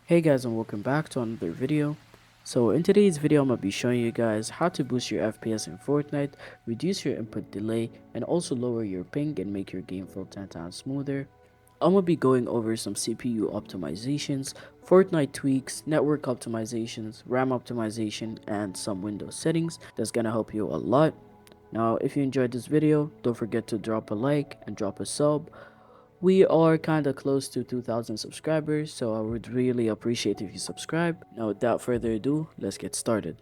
Hey guys, and welcome back to another video. So in today's video I'm going to be showing you guys how to boost your FPS in Fortnite, reduce your input delay, and also lower your ping and make your game flow 10 times smoother. I'm going to be going over some CPU optimizations, Fortnite tweaks, network optimizations, RAM optimization, and some Windows settings that's going to help you a lot. Now if you enjoyed this video, don't forget to drop a like and drop a sub. We are kind of close to 2,000 subscribers, so I would really appreciate if you subscribe. Now without further ado, let's get started.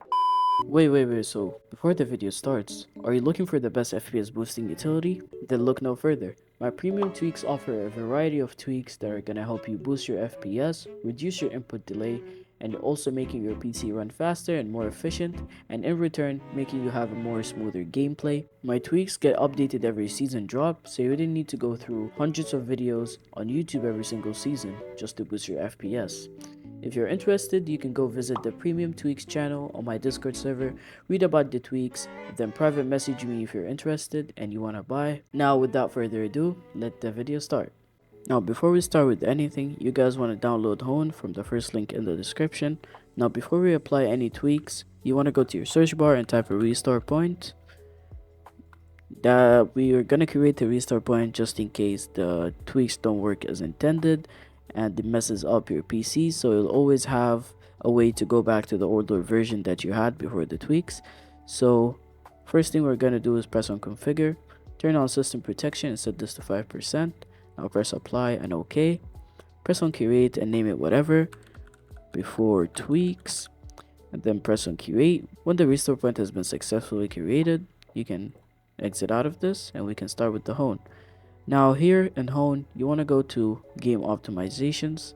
Wait, so before the video starts, are you looking for the best FPS boosting utility? Then look no further. My premium tweaks offer a variety of tweaks that are gonna help you boost your FPS, reduce your input delay, and also making your PC run faster and more efficient, and in return, making you have a more smoother gameplay. My tweaks get updated every season drop, so you didn't need to go through hundreds of videos on YouTube every single season just to boost your FPS. If you're interested, you can go visit the Premium Tweaks channel on my Discord server, read about the tweaks, then private message me if you're interested and you want to buy. Now without further ado, let the video start. Now before we start with anything, you guys want to download Hone from the first link in the description. Now before we apply any tweaks, you want to go to your search bar and type a restore point. We are going to create a restore point just in case the tweaks don't work as intended and it messes up your PC, so you'll always have a way to go back to the older version that you had before the tweaks. So first thing we're going to do is press on configure, turn on system protection and set this to 5%. Now press apply and OK. Press on create and name it whatever before tweaks, and then press on create. When the restore point has been successfully created, you can exit out of this and we can start with the Hone. Now here in Hone, you want to go to game optimizations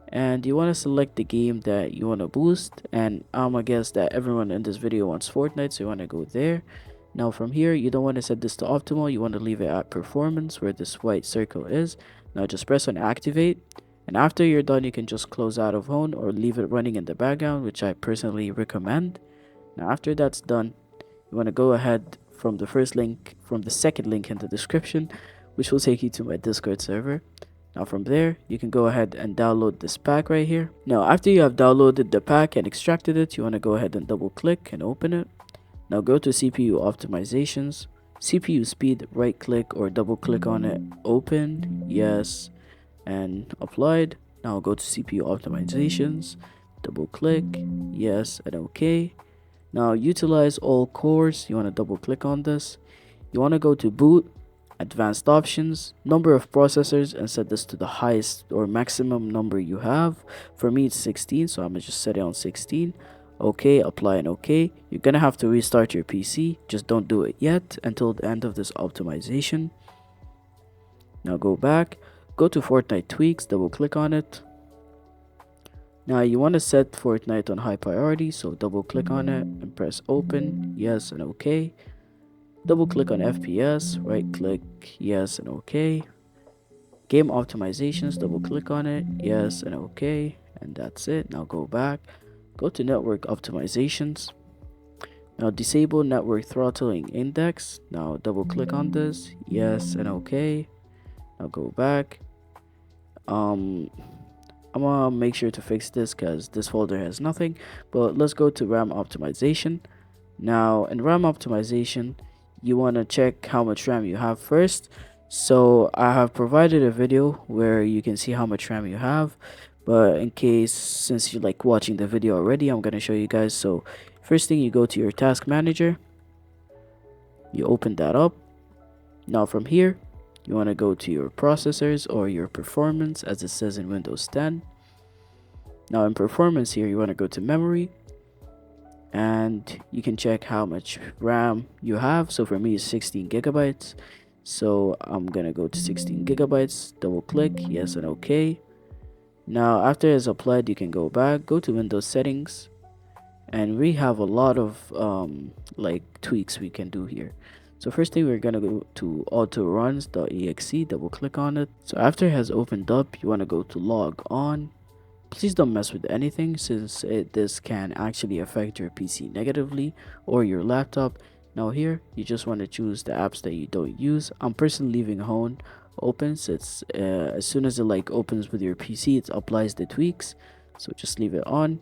and you want to select the game that you want to boost, and I'm gonna guess that everyone in this video wants Fortnite, so you want to go there. Now from here, you don't want to set this to optimal, you want to leave it at performance where this white circle is. Now just press on activate, and after you're done you can just close out of Hone or leave it running in the background, which I personally recommend. Now after that's done, you want to go ahead from the second link in the description, which will take you to my Discord server. Now from there, you can go ahead and download this pack right here. Now after you have downloaded the pack and extracted it, you want to go ahead and double click and open it. Now go to CPU optimizations, CPU speed, right click or double click on it, open, yes, and applied. Now go to CPU optimizations, double click, yes, and OK. Now utilize all cores, you want to double click on this. You want to go to boot, advanced options, number of processors, and set this to the highest or maximum number you have. For me it's 16, so I'm gonna just set it on 16. OK, apply and OK. You're gonna have to restart your PC, just don't do it yet until the end of this optimization. Now go back, go to Fortnite tweaks, double click on it. Now you want to set Fortnite on high priority, so double click on it and press open, yes, and OK. Double click on FPS, right click, yes, and OK. Game optimizations, double click on it, yes, and OK. And that's it. Now go back, go to network optimizations. Now disable network throttling index. Now double click on this, yes, and OK. Now go back. I'm gonna make sure to fix this because this folder has nothing, but let's go to RAM optimization. Now in RAM optimization, you want to check how much RAM you have first. So I have provided a video where you can see how much RAM you have, but in case since you like watching the video already, I'm going to show you guys. So first thing, you go to your task manager, you open that up. Now from here you want to go to your processors or your performance as it says in Windows 10. Now in performance here, you want to go to memory and you can check how much RAM you have. So for me it's 16 gigabytes, so I'm gonna go to 16 gigabytes, double click, yes, and OK. Now after it's applied, you can go back, go to Windows settings, and we have a lot of like tweaks we can do here. So first thing, we're gonna go to autoruns.exe, double click on it. So after it has opened up, you want to go to log on. Please don't mess with anything since this can actually affect your PC negatively or your laptop. Now here, you just want to choose the apps that you don't use. I'm personally leaving Hone open, so it's as soon as it like opens with your PC, it applies the tweaks. so just leave it on.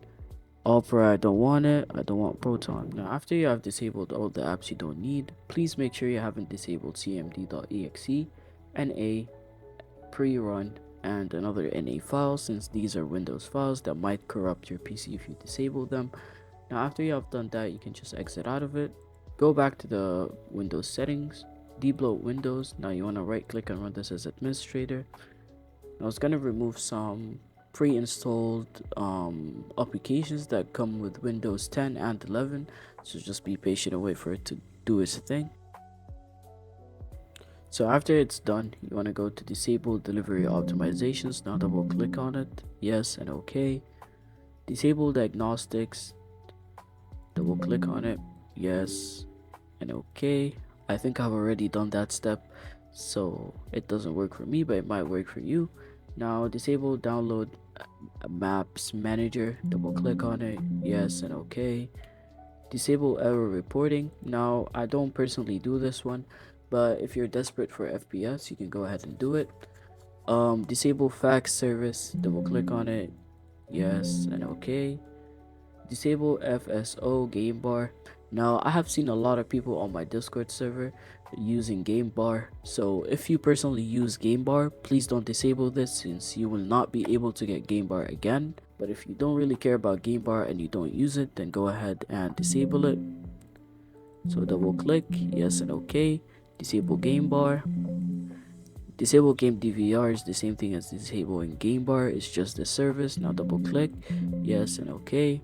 Opera, I don't want it. I don't want Proton. Now after you have disabled all the apps you don't need, please make sure you haven't disabled cmd.exe, NA, pre-run, and another NA file, since these are Windows files that might corrupt your PC if you disable them. Now after you have done that, you can just exit out of it, go back to the Windows settings, debloat Windows. Now you want to right click and run this as administrator. Now it's going to remove some pre-installed applications that come with Windows 10 and 11, so just be patient and wait for it to do its thing. So after it's done, you want to go to disable delivery optimizations. Now double click on it, yes and okay. Disable diagnostics, double click on it, yes and okay. I think I've already done that step, so it doesn't work for me, but it might work for you. Now disable download maps manager, double click on it, yes and okay. Disable error reporting. Now I don't personally do this one, but if you're desperate for FPS, you can go ahead and do it. Disable fax service, double click on it, yes and okay. Disable FSO game bar. Now I have seen a lot of people on my Discord server using game bar, so if you personally use game bar, please don't disable this, since you will not be able to get game bar again. But if you don't really care about game bar and you don't use it, then go ahead and disable it. So double click, yes and okay. Disable game bar. Disable game DVR is the same thing as disabling game bar, it's just the service. Now double click, yes and okay.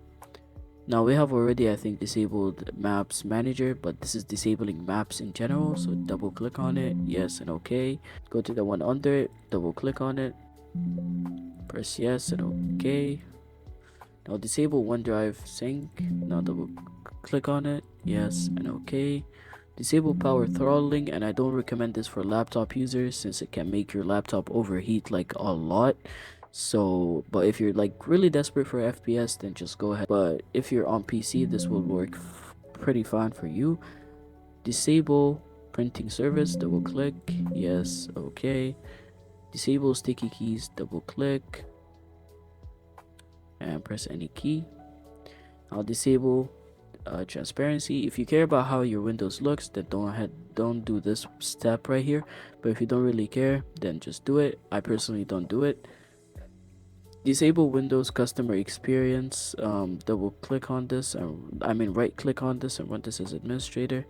Now we have already, I think, disabled maps manager, but this is disabling maps in general, so double click on it, yes and okay. Go to the one under it, double click on it, press yes and okay. Now disable OneDrive sync. Now double click on it, yes and okay. Disable power throttling, and I don't recommend this for laptop users since it can make your laptop overheat like a lot. So, but if you're like really desperate for FPS, then just go ahead. But if you're on PC, this will work pretty fine for you. Disable printing service, double click, yes, okay. Disable sticky keys, double click and press any key. I'll disable transparency. If you care about how your Windows looks, then don't do this step right here, but if you don't really care, then just do it. I personally don't do it. Disable Windows customer experience, double click on this, right click on this and run this as administrator.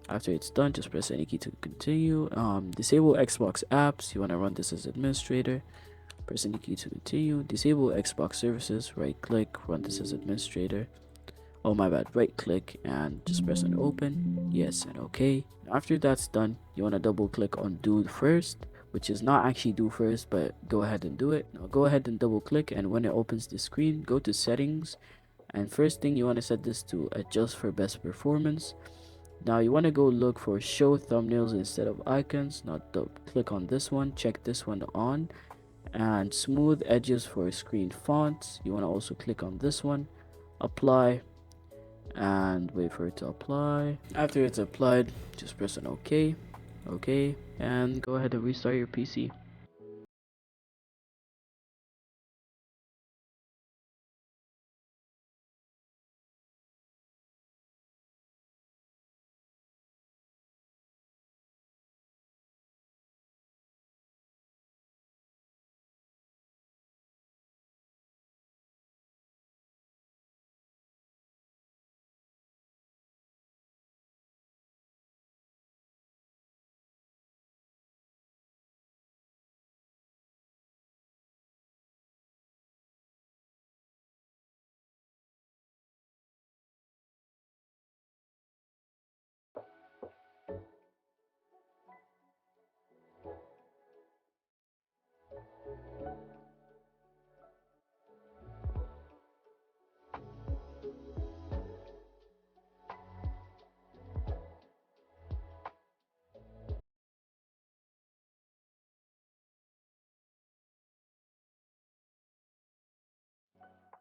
After it's done, just press any key to continue. Disable Xbox apps, you want to run this as administrator, press any key to continue. Disable Xbox services, right click, run this as administrator. Oh my bad, right click and just press on open, yes and okay. After that's done, you want to double click on do first, which is not actually do first, but go ahead and do it. Now go ahead and double click, and when it opens the screen, go to settings, and first thing you want to set this to adjust for best performance. Now you want to go look for show thumbnails instead of icons. Now click on this one, check this one on, and smooth edges for screen fonts. You want to also click on this one, apply, and wait for it to apply. After it's applied, just press on OK, and go ahead and restart your PC.